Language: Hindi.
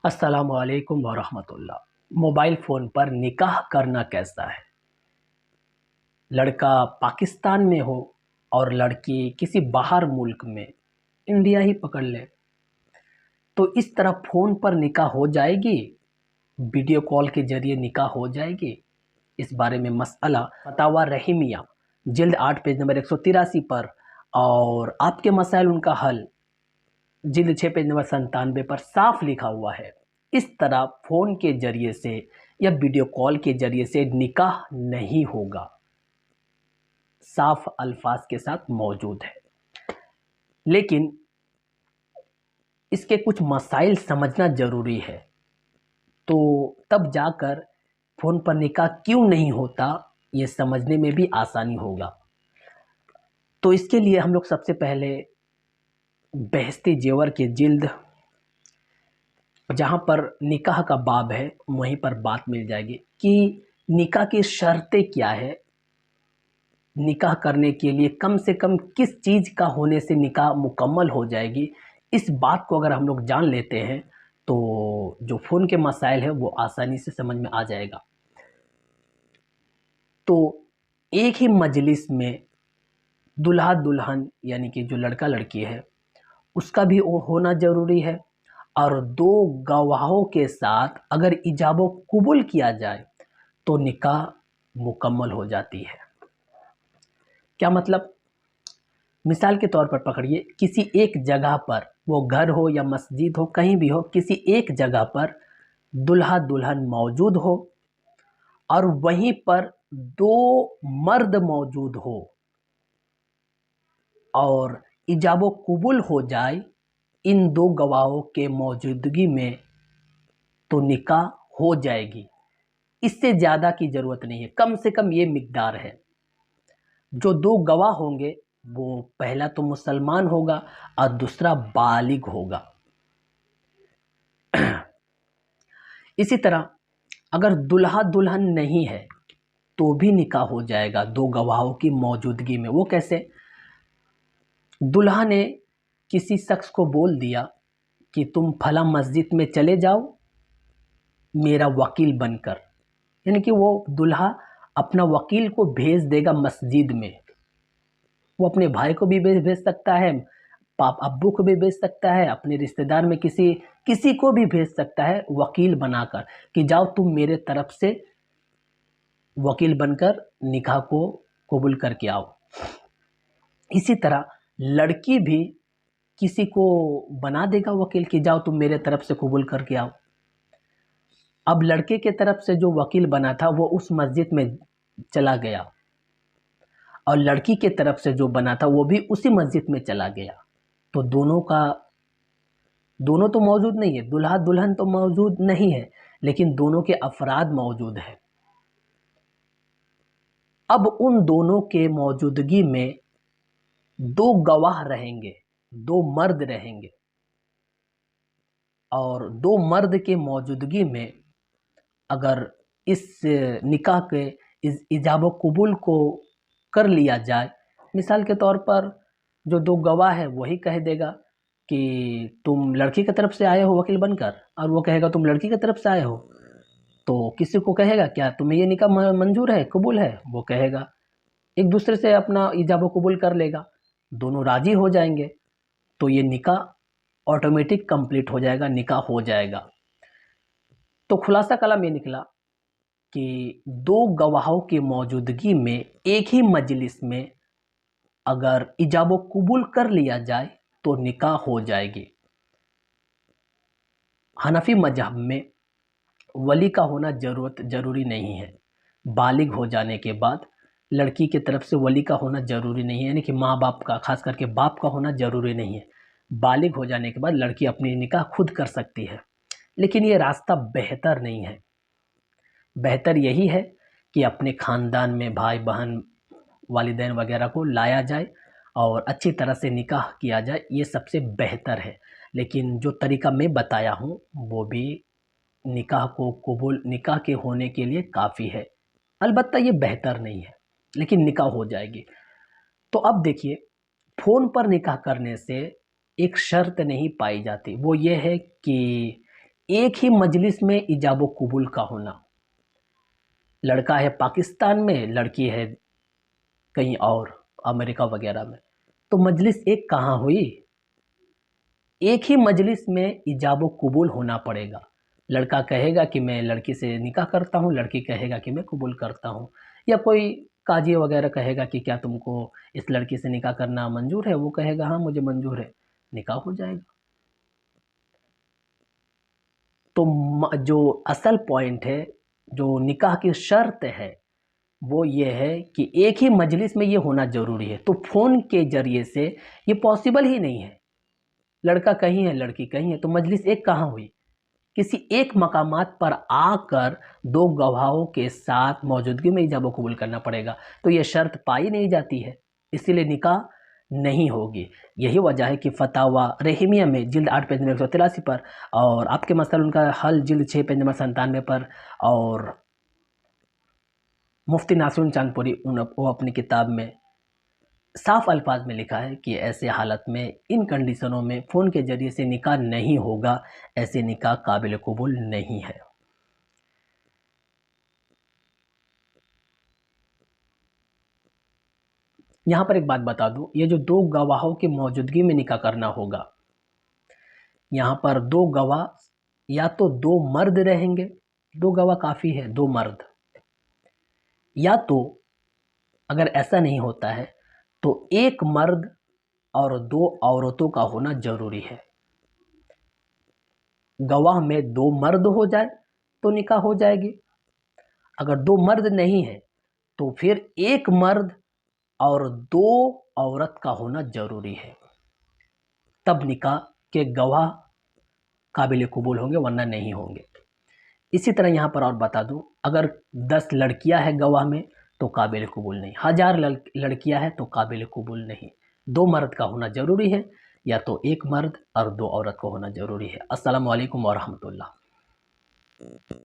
अस्सलामु अलैकुम वरहमतुल्लाह। मोबाइल फ़ोन पर निकाह करना कैसा है? लड़का पाकिस्तान में हो और लड़की किसी बाहर मुल्क में, इंडिया ही पकड़ ले, तो इस तरह फ़ोन पर निकाह हो जाएगी, वीडियो कॉल के ज़रिए निकाह हो जाएगी। इस बारे में मसअला फतावा रहीमिया जिल्द 8 पेज नंबर 183 पर और आपके मसाइल उनका हल जिल्द 6 पेज नंबर 97 पर साफ लिखा हुआ है। इस तरह फ़ोन के ज़रिए से या वीडियो कॉल के ज़रिए से निकाह नहीं होगा, साफ अल्फाज के साथ मौजूद है। लेकिन इसके कुछ मसाइल समझना ज़रूरी है, तो तब जाकर फ़ोन पर निकाह क्यों नहीं होता, ये समझने में भी आसानी होगा। तो इसके लिए हम लोग सबसे पहले बहस्ती जेवर के जिल्द जहाँ पर निकाह का बाब है वहीं पर बात मिल जाएगी कि निकाह की शर्तें क्या है। निकाह करने के लिए कम से कम किस चीज़ का होने से निकाह मुकम्मल हो जाएगी, इस बात को अगर हम लोग जान लेते हैं तो जो फ़ोन के मसाइल है वो आसानी से समझ में आ जाएगा। तो एक ही मजलिस में दूल्हा दुल्हन यानी कि जो लड़का लड़की है उसका भी वो होना ज़रूरी है, और दो गवाहों के साथ अगर इजाबो कबूल किया जाए तो निकाह मुकम्मल हो जाती है। क्या मतलब? मिसाल के तौर पर पकड़िए, किसी एक जगह पर, वो घर हो या मस्जिद हो, कहीं भी हो, किसी एक जगह पर दूल्हा दुल्हन मौजूद हो और वहीं पर दो मर्द मौजूद हो और इजाबो कबूल हो जाए इन दो गवाहों के मौजूदगी में, तो निकाह हो जाएगी। इससे ज़्यादा की ज़रूरत नहीं है, कम से कम ये मिकदार है। जो दो गवाह होंगे वो पहला तो मुसलमान होगा और दूसरा बालिग होगा। इसी तरह अगर दूल्हा दुल्हन नहीं है तो भी निकाह हो जाएगा दो गवाहों की मौजूदगी में। वो कैसे? दूल्हा ने किसी शख्स को बोल दिया कि तुम फला मस्जिद में चले जाओ मेरा वकील बनकर, यानी कि वो दूल्हा अपना वकील को भेज देगा मस्जिद में। वो अपने भाई को भी भेज सकता है, पाप अब्बू को भी भेज सकता है, अपने रिश्तेदार में किसी किसी को भी भेज सकता है वकील बनाकर कि जाओ तुम मेरे तरफ से वकील बनकर निकाह को कबूल करके आओ। इसी तरह लड़की भी किसी को बना देगा वकील कि जाओ तुम मेरे तरफ से कबूल करके आओ। अब लड़के के तरफ से जो वकील बना था वो उस मस्जिद में चला गया और लड़की के तरफ से जो बना था वो भी उसी मस्जिद में चला गया, तो दोनों तो मौजूद नहीं है, दूल्हा दुल्हन तो मौजूद नहीं है, लेकिन दोनों के अफराद मौजूद हैं। अब उन दोनों के मौजूदगी में दो गवाह रहेंगे, दो मर्द रहेंगे, और दो मर्द के मौजूदगी में अगर इस निकाह के इस इजाब कबूल को कर लिया जाए, मिसाल के तौर पर जो दो गवाह है वही कह देगा कि तुम लड़की की तरफ से आए हो वकील बनकर, और वो कहेगा तुम लड़की की तरफ से आए हो, तो किसी को कहेगा क्या तुम्हें ये निकाह मंजूर है, कबूल है? वो कहेगा, एक दूसरे से अपना इजाब कबूल कर लेगा, दोनों राजी हो जाएंगे, तो ये निकाह ऑटोमेटिक कंप्लीट हो जाएगा, निकाह हो जाएगा। तो खुलासा कलाम ये निकला कि दो गवाहों की मौजूदगी में एक ही मजलिस में अगर इजाबो कबूल कर लिया जाए तो निकाह हो जाएगी। हनफी मजहब में वली का होना ज़रूरी नहीं है। बालिग हो जाने के बाद लड़की की तरफ से वली का होना ज़रूरी नहीं है, यानी कि माँ बाप का, खास करके बाप का होना ज़रूरी नहीं है। बालिग हो जाने के बाद लड़की अपनी निकाह खुद कर सकती है, लेकिन ये रास्ता बेहतर नहीं है। बेहतर यही है कि अपने ख़ानदान में भाई बहन वालिदैन वगैरह को लाया जाए और अच्छी तरह से निकाह किया जाए, ये सबसे बेहतर है। लेकिन जो तरीका मैं बताया हूँ वो भी निकाह को कबूल, निकाह के होने के लिए काफ़ी है। अलबत्ता ये बेहतर नहीं है, लेकिन निकाह हो जाएगी। तो अब देखिए, फ़ोन पर निकाह करने से एक शर्त नहीं पाई जाती, वो ये है कि एक ही मजलिस में इजाब कबूल का होना। लड़का है पाकिस्तान में, लड़की है कहीं और अमेरिका वगैरह में, तो मजलिस एक कहाँ हुई? एक ही मजलिस में इजाब कबूल होना पड़ेगा। लड़का कहेगा कि मैं लड़की से निकाह करता हूँ, लड़की कहेगा कि मैं कबूल करता हूँ, या कोई काजी वगैरह कहेगा कि क्या तुमको इस लड़की से निकाह करना मंजूर है, वो कहेगा हाँ मुझे मंजूर है, निकाह हो जाएगा। तो जो असल पॉइंट है, जो निकाह की शर्त है, वो ये है कि एक ही मजलिस में ये होना ज़रूरी है। तो फ़ोन के ज़रिए से ये पॉसिबल ही नहीं है। लड़का कहीं है, लड़की कहीं है, तो मजलिस एक कहाँ हुई? किसी एक मकामात पर आकर दो गवाहों के साथ मौजूदगी में इजाब कबूल करना पड़ेगा। तो ये शर्त पाई नहीं जाती है, इसीलिए निकाह नहीं होगी। यही वजह है कि फतावा रहीमिया में जिल्द 8 पेज नंबर 183 पर, और आपके मसल उनका हल जिल्द 6 पेज नंबर 97 पर, और मुफ्ती नासिरुद्दीन चांदपुरी वो अपनी किताब में साफ अल्फाज में लिखा है कि ऐसे हालत में, इन कंडीशनों में फ़ोन के ज़रिए से निकाह नहीं होगा, ऐसे निकाह काबिल कबूल नहीं है। यहाँ पर एक बात बता दूँ, ये जो दो गवाहों की मौजूदगी में निकाह करना होगा, यहाँ पर दो गवाह या तो दो मर्द रहेंगे, दो गवाह काफ़ी है, दो मर्द, या तो अगर ऐसा नहीं होता है तो एक मर्द और दो औरतों का होना ज़रूरी है। गवाह में दो मर्द हो जाए तो निकाह हो जाएगी। अगर दो मर्द नहीं है तो फिर एक मर्द और दो औरत का होना ज़रूरी है, तब निकाह के गवाह काबिल कबूल होंगे, वरना नहीं होंगे। इसी तरह यहाँ पर और बता दूँ, अगर 10 लड़कियाँ हैं गवाह में तो काबिल कबूल नहीं, 1000 लड़कियाँ हैं तो काबिल कबूल नहीं। दो मर्द का होना ज़रूरी है, या तो एक मर्द और दो औरत का होना ज़रूरी है। अस्सलामु अलैकुम व रहमतुल्लाह।